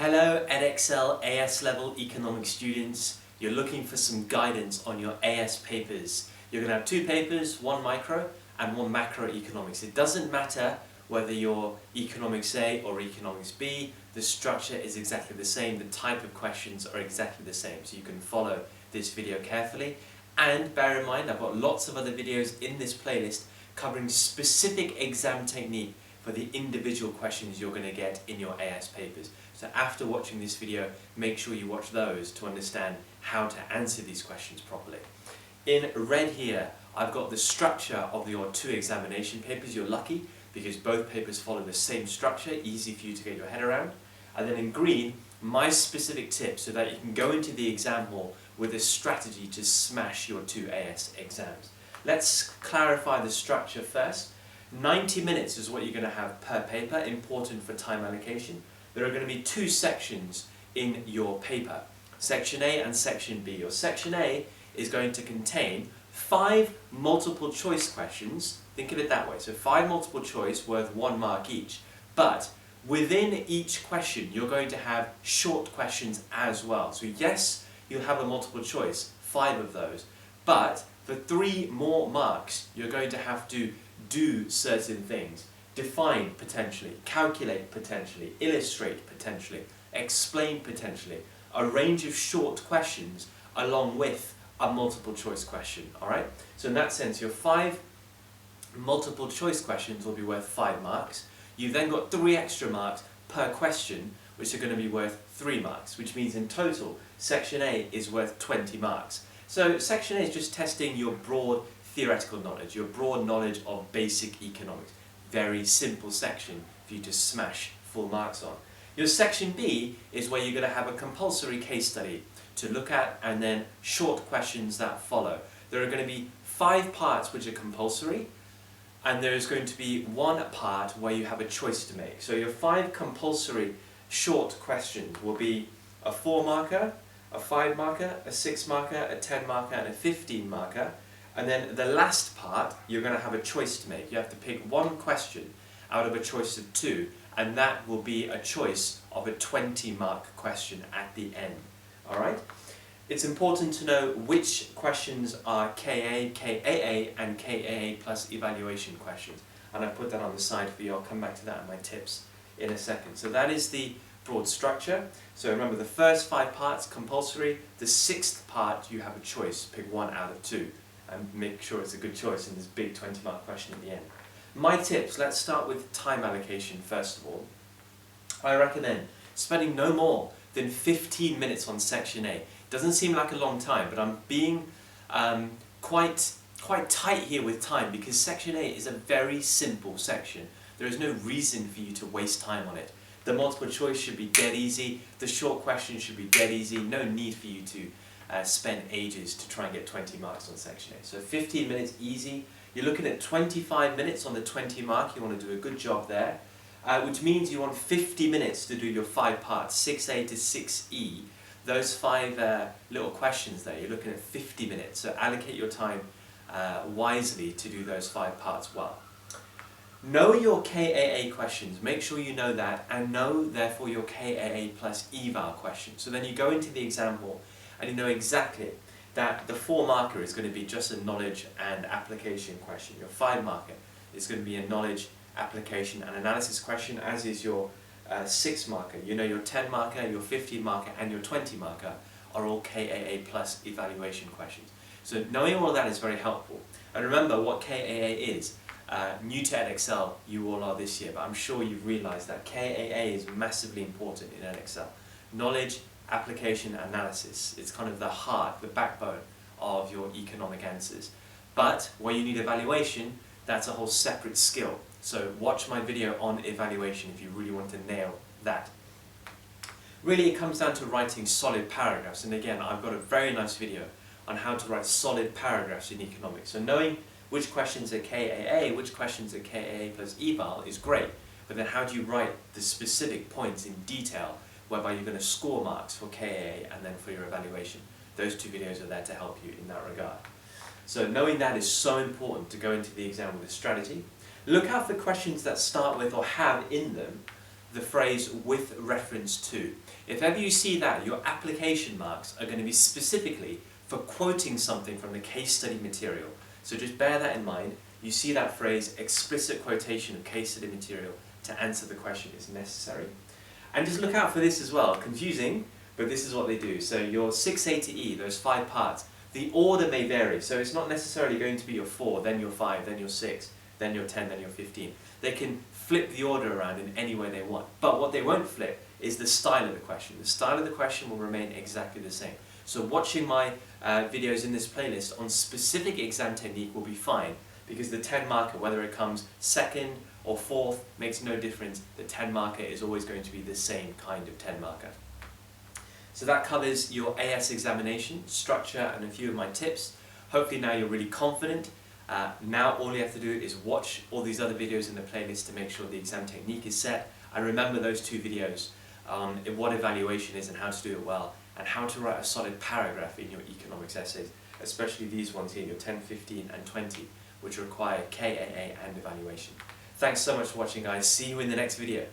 Hello Edexcel AS level economics students. You're looking for some guidance on your AS papers. You're going to have two papers, one micro and one macroeconomics. It doesn't matter whether you're economics A or economics B, the structure is exactly the same, the type of questions are exactly the same, so you can follow this video carefully. And bear in mind, I've got lots of other videos in this playlist covering specific exam technique for the individual questions you're going to get in your AS papers. So after watching this video, make sure you watch those to understand how to answer these questions properly. In red here, I've got the structure of your two examination papers. You're lucky because both papers follow the same structure, easy for you to get your head around. And then in green, my specific tips so that you can go into the exam hall with a strategy to smash your two AS exams. Let's clarify the structure first. 90 minutes is what you're going to have per paper, important for time allocation. There are going to be two sections in your paper, Section A and Section B. Your Section A is going to contain 5 multiple choice questions, think of it that way, so 5 multiple choice worth 1 mark each, but within each question you're going to have short questions as well. So yes, you'll have a multiple choice, 5 of those, but for 3 more marks you're going to have to do certain things. Define potentially, calculate potentially, illustrate potentially, explain potentially. A range of short questions along with a multiple choice question, alright? So in that sense, your 5 multiple choice questions will be worth 5 marks. You've then got 3 extra marks per question, which are going to be worth 3 marks, which means in total, Section A is worth 20 marks. So Section A is just testing your broad theoretical knowledge, your broad knowledge of basic economics. Very simple section for you to smash full marks on. Your Section B is where you're going to have a compulsory case study to look at and then short questions that follow. There are going to be 5 parts which are compulsory and there's going to be 1 part where you have a choice to make. So your 5 compulsory short questions will be a 4 marker, a 5 marker, a 6 marker, a 10 marker and a 15 marker. And then the last part, you're going to have a choice to make. You have to pick 1 question out of a choice of 2, and that will be a choice of a 20-mark question at the end. Alright? It's important to know which questions are KA, KAA, and KAA plus evaluation questions. And I've put that on the side for you. I'll come back to that in my tips in a second. So that is the broad structure. So remember, the first 5 parts compulsory. The 6th part, you have a choice. Pick 1 out of 2. And make sure it's a good choice in this big 20-mark question at the end. My tips, let's start with time allocation first of all. I recommend spending no more than 15 minutes on Section A. Doesn't seem like a long time, but I'm being quite tight here with time because Section A is a very simple section. There is no reason for you to waste time on it. The multiple choice should be dead easy, the short questions should be dead easy, no need for you to spend ages to try and get 20 marks on Section A. So 15 minutes easy. You're looking at 25 minutes on the 20 mark. You want to do a good job there, which means you want 50 minutes to do your 5 parts, 6A to 6E. Those 5 little questions there, you're looking at 50 minutes. So allocate your time wisely to do those 5 parts well. Know your KAA questions. Make sure you know that, and know therefore your KAA plus eval questions. So then you go into the exam hall and you know exactly that the 4 marker is going to be just a knowledge and application question. Your 5 marker is going to be a knowledge, application and analysis question, as is your 6 marker. You know your 10 marker, your 15 marker and your 20 marker are all KAA plus evaluation questions. So knowing all of that is very helpful. And remember what KAA is. New to Edexcel, you all are this year, but I'm sure you've realised that KAA is massively important in Edexcel. Knowledge, application, analysis. It's kind of the heart, the backbone of your economic answers. But where you need evaluation, that's a whole separate skill. So watch my video on evaluation if you really want to nail that. Really, it comes down to writing solid paragraphs. And again, I've got a very nice video on how to write solid paragraphs in economics. So knowing which questions are KAA, which questions are KAA plus eval is great. But then how do you write the specific points in detail whereby you're going to score marks for KAA and then for your evaluation? Those 2 videos are there to help you in that regard. So knowing that is so important to go into the exam with a strategy. Look out for questions that start with or have in them the phrase with reference to. If ever you see that, your application marks are going to be specifically for quoting something from the case study material. So just bear that in mind. You see that phrase, explicit quotation of case study material to answer the question is necessary. And just look out for this as well. Confusing, but this is what they do. So your 6A to E, those 5 parts, the order may vary. So it's not necessarily going to be your 4, then your 5, then your 6, then your 10, then your 15. They can flip the order around in any way they want. But what they won't flip is the style of the question. The style of the question will remain exactly the same. So watching my videos in this playlist on specific exam technique will be fine, because the 10 marker, whether it comes second or fourth, makes no difference. The 10 marker is always going to be the same kind of 10 marker. So that covers your AS examination, structure, and a few of my tips. Hopefully now you're really confident. Now all you have to do is watch all these other videos in the playlist to make sure the exam technique is set. And remember those 2 videos, what evaluation is and how to do it well, and how to write a solid paragraph in your economics essays, especially these ones here, your 10, 15 and 20, which require KAA and evaluation. Thanks so much for watching, guys. See you in the next video.